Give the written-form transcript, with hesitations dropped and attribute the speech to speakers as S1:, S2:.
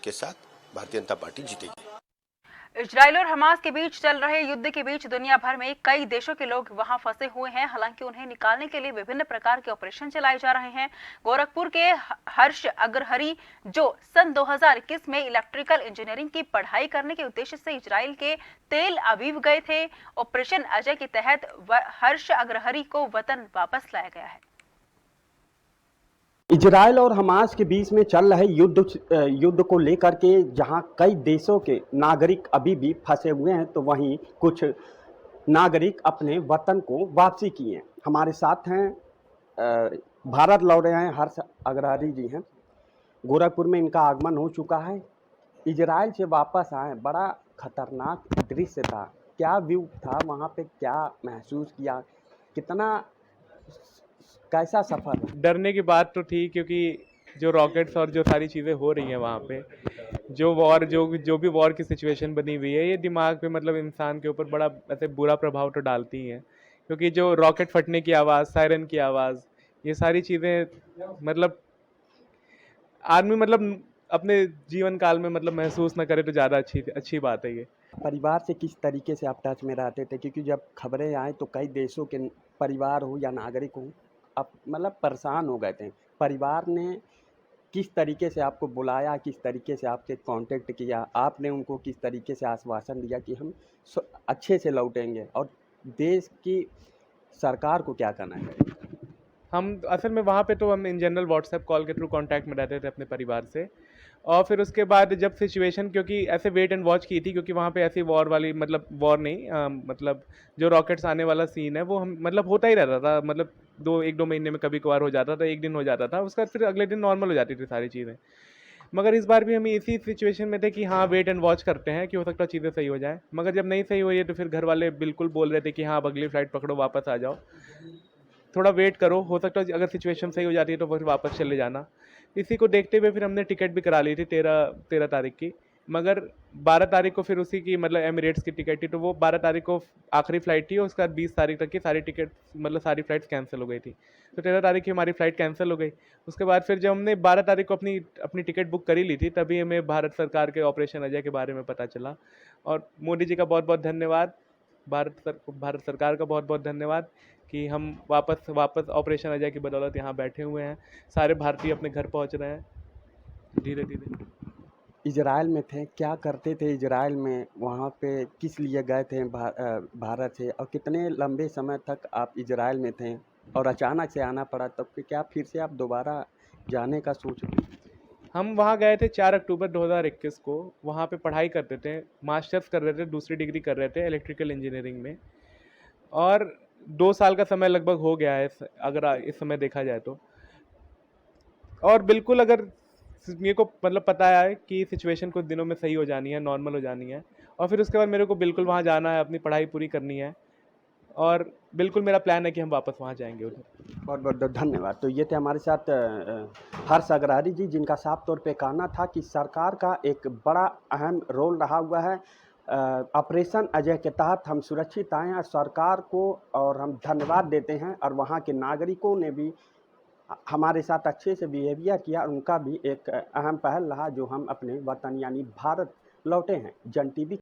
S1: बहुमत के साथ भारतीय जनता पार्टी जीतेगी।
S2: इजराइल और हमास के बीच चल रहे युद्ध के बीच दुनिया भर में कई देशों के लोग वहां फंसे हुए हैं। हालांकि उन्हें निकालने के लिए विभिन्न प्रकार के ऑपरेशन चलाए जा रहे हैं। गोरखपुर के हर्ष अग्रहरी, जो सन 2021 में इलेक्ट्रिकल इंजीनियरिंग की पढ़ाई करने के उद्देश्य से इजराइल के तेल अवीव गए थे, ऑपरेशन अजय के तहत हर्ष अग्रहरी को वतन वापस लाया गया है।
S3: इजराइल और हमास के बीच में चल रहे युद्ध को लेकर के जहां कई देशों के नागरिक अभी भी फंसे हुए हैं, तो वहीं कुछ नागरिक अपने वतन को वापसी किए हैं। हमारे साथ हैं भारत लौट रहे हैं हर्ष अग्रहरी जी हैं। गोरखपुर में इनका आगमन हो चुका है। इजराइल से वापस आए, बड़ा खतरनाक दृश्य था। क्या व्यू था वहाँ पे, क्या महसूस किया, कितना कैसा सफर?
S4: डरने की बात तो थी, क्योंकि जो रॉकेट्स और जो सारी चीज़ें हो रही हैं वहाँ पे, जो वॉर जो भी वॉर की सिचुएशन बनी हुई है, ये दिमाग पे मतलब इंसान के ऊपर बड़ा ऐसे बुरा प्रभाव तो डालती हैं। क्योंकि जो रॉकेट फटने की आवाज़, सायरन की आवाज़, ये सारी चीज़ें मतलब आदमी मतलब अपने जीवन काल में मतलब महसूस ना करे तो ज़्यादा अच्छी बात है ये।
S3: परिवार से किस तरीके से आप टच में रहते थे? क्योंकि जब खबरें आए तो कई देशों के परिवार हो या नागरिक हो, आप मतलब परेशान हो गए थे। परिवार ने किस तरीके से आपको बुलाया, किस तरीके से आपसे कांटेक्ट किया, आपने उनको किस तरीके से आश्वासन दिया कि हम अच्छे से लौटेंगे, और देश की सरकार को क्या करना है?
S4: हम असल में वहाँ पे तो हम इन जनरल व्हाट्सएप कॉल के थ्रू कांटेक्ट में रहते थे अपने परिवार से। और फिर उसके बाद जब सिचुएशन, क्योंकि ऐसे वेट एंड वॉच की थी, क्योंकि वहाँ पे ऐसी वॉर वाली मतलब वॉर नहीं, मतलब जो रॉकेट्स आने वाला सीन है वो हम मतलब होता ही रहता था। मतलब एक दो महीने में कभी कभार हो जाता था, एक दिन हो जाता था, उसका फिर अगले दिन नॉर्मल हो जाती थी सारी चीज़ें। मगर इस बार भी हम इसी सिचुएशन में थे कि हाँ वेट एंड वॉच करते हैं कि हो सकता है चीज़ें सही हो जाए। मगर जब नहीं सही हुई है तो फिर घर वाले बिल्कुल बोल रहे थे कि हाँ अब अगली फ्लाइट पकड़ो, वापस आ जाओ, थोड़ा वेट करो, हो सकता है अगर सिचुएशन सही हो जाती है तो फिर वापस चले जाना। इसी को देखते हुए फिर हमने टिकट भी करा ली थी 13 तारीख की। मगर 12 तारीख को फिर उसी की मतलब एमिरेट्स की टिकट थी, तो वो 12 तारीख को आखिरी फ्लाइट थी, और उसके बाद 20 तारीख तक की सारी टिकट मतलब सारी फ्लाइट्स कैंसिल हो गई थी। तो 13 तारीख की हमारी फ़्लाइट कैंसिल हो गई। उसके बाद फिर जब हमने 12 तारीख को अपनी टिकट बुक करी ली थी, तभी हमें भारत सरकार के ऑपरेशन अजय के बारे में पता चला। और मोदी जी का बहुत बहुत धन्यवाद, भारत सरकार का बहुत बहुत धन्यवाद कि हम वापस ऑपरेशन अजय की बदौलत यहाँ बैठे हुए हैं। सारे भारतीय अपने घर पहुँच रहे हैं धीरे धीरे।
S3: इजराइल में थे, क्या करते थे इजराइल में? वहाँ पे किस लिए गए थे भारत से, और कितने लंबे समय तक आप इजराइल में थे, और अचानक से आना पड़ा, तब फिर क्या फिर से आप दोबारा जाने का सोच रहे?
S4: हम वहाँ गए थे 4 अक्टूबर 2021 को। वहाँ पे पढ़ाई करते थे, मास्टर्स कर रहे थे, दूसरी डिग्री कर रहे थे इलेक्ट्रिकल इंजीनियरिंग में। और 2 साल का समय लगभग हो गया है अगर इस समय देखा जाए तो। और बिल्कुल अगर मेरे को मतलब पता है कि सिचुएशन कुछ दिनों में सही हो जानी है, नॉर्मल हो जानी है, और फिर उसके बाद मेरे को बिल्कुल वहाँ जाना है, अपनी पढ़ाई पूरी करनी है, और बिल्कुल मेरा प्लान है कि हम वापस वहाँ जाएंगे उधर।
S3: बहुत बहुत धन्यवाद। तो ये थे हमारे साथ हर्ष अग्रहरी जी, जिनका साफ तौर पे कहना था कि सरकार का एक बड़ा अहम रोल रहा हुआ है। ऑपरेशन अजय के तहत हम सुरक्षित आए हैं सरकार को, और हम धन्यवाद देते हैं। और वहाँ के नागरिकों ने भी हमारे साथ अच्छे से बिहेवियर किया, और उनका भी एक अहम पहल रहा, जो हम अपने वतन यानी भारत लौटे हैं। जन टीवी